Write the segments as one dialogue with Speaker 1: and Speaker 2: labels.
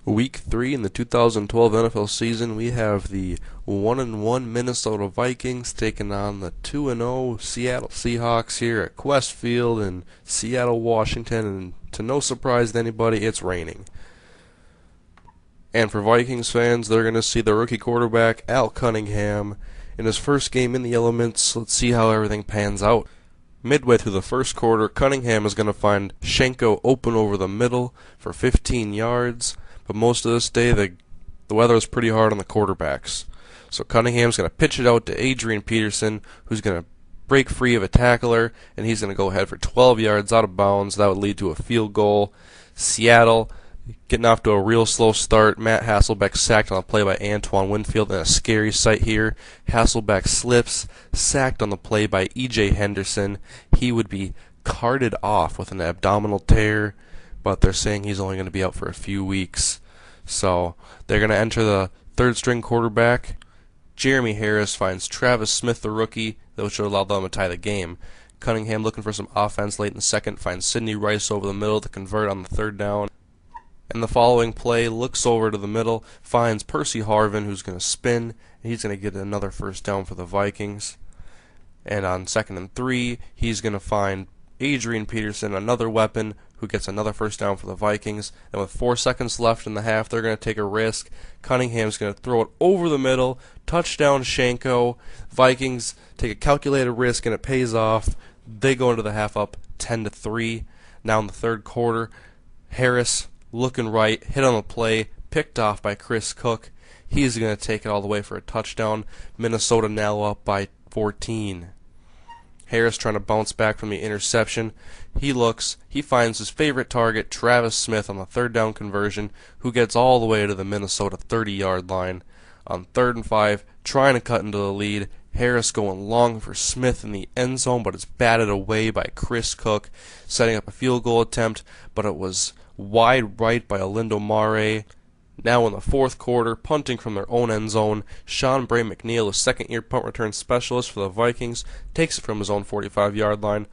Speaker 1: Week 3 in the 2012 NFL season, we have the 1-1 Minnesota Vikings taking on the 2-0 Seattle Seahawks here at Quest Field in Seattle, Washington, and to no surprise to anybody, it's raining. And for Vikings fans, they're going to see the rookie quarterback, Al Cunningham, in his first game in the elements. Let's see how everything pans out. Midway through the first quarter, Cunningham is going to find Schenko open over the middle for 15 yards. But most of this day, the weather is pretty hard on the quarterbacks. So Cunningham's going to pitch it out to Adrian Peterson, who's going to break free of a tackler, and he's going to go ahead for 12 yards out of bounds. That would lead to a field goal. Seattle getting off to a real slow start. Matt Hasselbeck sacked on the play by Antoine Winfield, and a scary sight here. Hasselbeck slips, sacked on the play by E.J. Henderson. He would be carted off with an abdominal tear, but they're saying he's only going to be out for a few weeks. So they're going to enter the third-string quarterback. Jeremy Harris finds Travis Smith, the rookie, which should allow them to tie the game. Cunningham, looking for some offense late in the second, finds Sidney Rice over the middle to convert on the third down. And the following play, looks over to the middle, finds Percy Harvin, who's going to spin, and he's going to get another first down for the Vikings. And on 2nd and 3, he's going to find Adrian Peterson, another weapon, who gets another first down for the Vikings. And with 4 seconds left in the half, they're going to take a risk. Cunningham's going to throw it over the middle. Touchdown, Schenko. Vikings take a calculated risk, and it pays off. They go into the half up 10-3. Now in the third quarter, Harris looking right, hit on the play, picked off by Chris Cook. He's going to take it all the way for a touchdown. Minnesota now up by 14. Harris trying to bounce back from the interception. He finds his favorite target, Travis Smith, on the third down conversion, who gets all the way to the Minnesota 30-yard line. On 3rd and 5, trying to cut into the lead. Harris going long for Smith in the end zone, but it's batted away by Chris Cook, setting up a field goal attempt, but it was wide right by Alindo Mare. Now in the fourth quarter, punting from their own end zone, Sean Bray McNeil, a second-year punt return specialist for the Vikings, takes it from his own 45-yard line.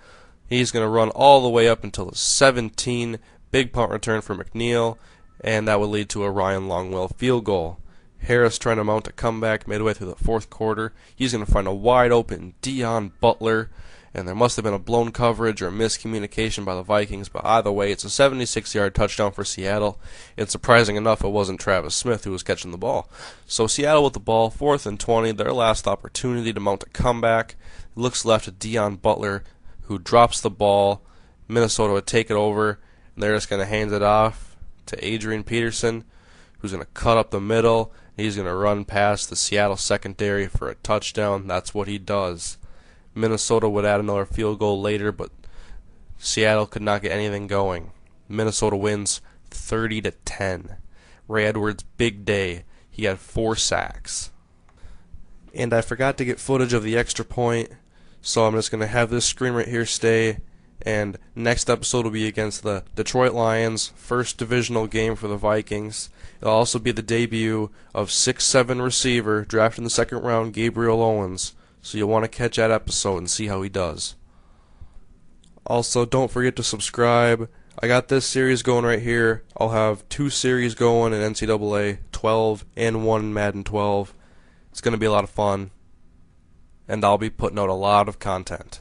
Speaker 1: He's going to run all the way up until the 17, big punt return for McNeil, and that would lead to a Ryan Longwell field goal. Harris trying to mount a comeback midway through the fourth quarter. He's going to find a wide-open Dion Butler, and there must have been a blown coverage or miscommunication by the Vikings, but either way, it's a 76-yard touchdown for Seattle. And surprising enough, it wasn't Travis Smith who was catching the ball. So Seattle with the ball, 4th and 20, their last opportunity to mount a comeback. Looks left to Dion Butler, who drops the ball. Minnesota would take it over, and they're just going to hand it off to Adrian Peterson, who's going to cut up the middle. He's going to run past the Seattle secondary for a touchdown. That's what he does. Minnesota would add another field goal later, but Seattle could not get anything going. Minnesota wins 30-10. Ray Edwards, big day. He had 4 sacks. And I forgot to get footage of the extra point, so I'm just going to have this screen right here stay. And next episode will be against the Detroit Lions, first divisional game for the Vikings. It'll also be the debut of 6'7" receiver, drafted in the 2nd round, Gabriel Owens. So you'll want to catch that episode and see how he does. Also, don't forget to subscribe. I got this series going right here. I'll have 2 series going in NCAA 12 and 1 in Madden 12. It's going to be a lot of fun. And I'll be putting out a lot of content.